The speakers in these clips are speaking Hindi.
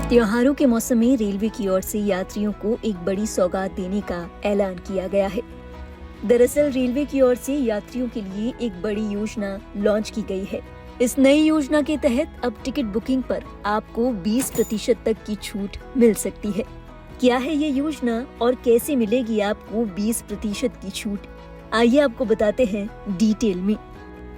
त्योहारों के मौसम में रेलवे की ओर से यात्रियों को एक बड़ी सौगात देने का ऐलान किया गया है। दरअसल रेलवे की ओर से यात्रियों के लिए एक बड़ी योजना लॉन्च की गई है। इस नई योजना के तहत अब टिकट बुकिंग पर आपको 20% तक की छूट मिल सकती है। क्या है ये योजना और कैसे मिलेगी आपको 20% की छूट, आइए आपको बताते हैं डिटेल में।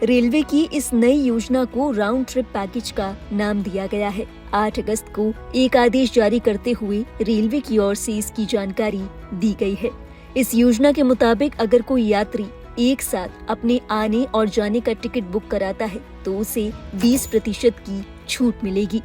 रेलवे की इस नई योजना को राउंड ट्रिप पैकेज का नाम दिया गया है। 8 अगस्त को एक आदेश जारी करते हुए रेलवे की ओर से इसकी जानकारी दी गई है। इस योजना के मुताबिक अगर कोई यात्री एक साथ अपने आने और जाने का टिकट बुक कराता है तो उसे 20% की छूट मिलेगी।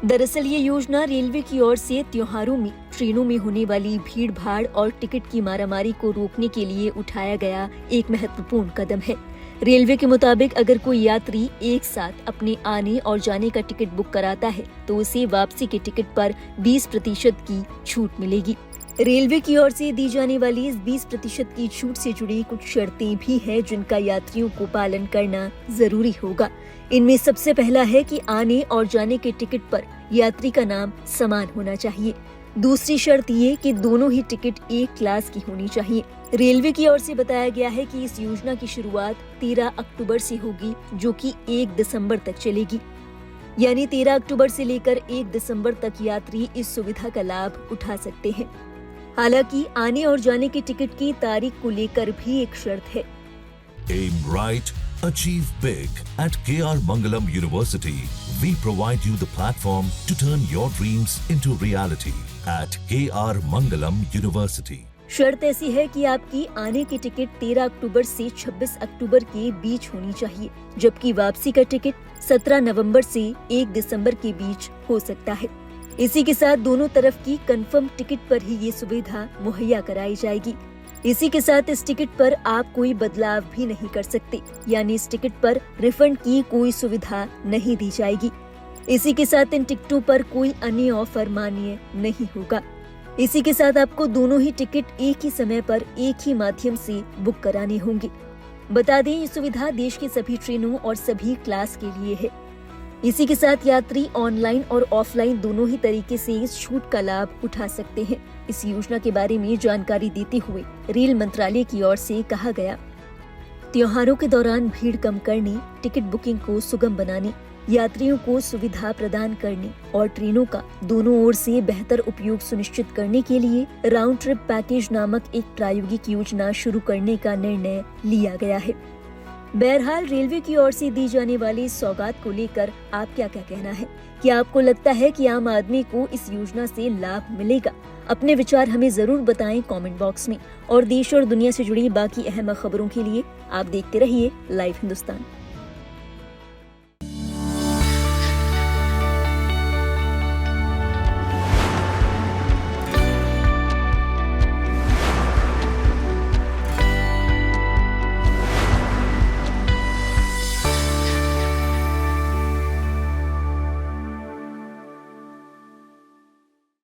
दरअसल ये योजना रेलवे की ओर से त्योहारों में ट्रेनों में होने वाली भीड़ भाड़ और टिकट की मारामारी को रोकने के लिए उठाया गया एक महत्वपूर्ण कदम है। रेलवे के मुताबिक अगर कोई यात्री एक साथ अपने आने और जाने का टिकट बुक कराता है तो उसे वापसी के टिकट पर 20% की छूट मिलेगी। रेलवे की ओर से दी जाने वाली इस 20% की छूट से जुड़ी कुछ शर्तें भी हैं जिनका यात्रियों को पालन करना जरूरी होगा। इनमें सबसे पहला है कि आने और जाने के टिकट पर यात्री का नाम समान होना चाहिए। दूसरी शर्त ये कि दोनों ही टिकट एक क्लास की होनी चाहिए। रेलवे की ओर से बताया गया है कि इस योजना की शुरुआत 13 अक्टूबर से होगी, जो कि 1 दिसंबर तक चलेगी। यानी 13 अक्टूबर से लेकर 1 दिसंबर तक यात्री इस सुविधा का लाभ उठा सकते हैं। हालांकि आने और जाने के टिकट की तारीख को लेकर भी एक शर्त है। Aim right, achieve big. At KR Mangalam University, we provide you the platform to turn your dreams into reality. At KR Mangalam University. शर्त ऐसी है कि आपकी आने की टिकट 13 अक्टूबर से 26 अक्टूबर के बीच होनी चाहिए, जबकि वापसी का टिकट 17 नवंबर से 1 दिसंबर के बीच हो सकता है। इसी के साथ दोनों तरफ की कंफर्म टिकट पर ही ये सुविधा मुहैया कराई जाएगी। इसी के साथ इस टिकट पर आप कोई बदलाव भी नहीं कर सकते, यानी इस टिकट पर रिफंड की कोई सुविधा नहीं दी जाएगी। इसी के साथ इन टिकटों पर कोई अन्य ऑफर मान्य नहीं होगा। इसी के साथ आपको दोनों ही टिकट एक ही समय पर एक ही माध्यम से बुक कराने होंगे। बता दें, ये सुविधा देश के सभी ट्रेनों और सभी क्लास के लिए है। इसी के साथ यात्री ऑनलाइन और ऑफलाइन दोनों ही तरीके से इस छूट का लाभ उठा सकते हैं। इस योजना के बारे में जानकारी देते हुए रेल मंत्रालय की ओर से कहा गया, त्योहारों के दौरान भीड़ कम करने, टिकट बुकिंग को सुगम बनाने, यात्रियों को सुविधा प्रदान करने और ट्रेनों का दोनों ओर से बेहतर उपयोग सुनिश्चित करने के लिए राउंड ट्रिप पैकेज नामक एक प्रायोगिक योजना शुरू करने का निर्णय लिया गया है। बहरहाल रेलवे की ओर से दी जाने वाली इस सौगात को लेकर आप क्या कहना है? क्या आपको लगता है कि आम आदमी को इस योजना से लाभ मिलेगा? अपने विचार हमें जरूर बताएं कमेंट बॉक्स में। और देश और दुनिया से जुड़ी बाकी अहम खबरों के लिए आप देखते रहिए लाइव हिंदुस्तान।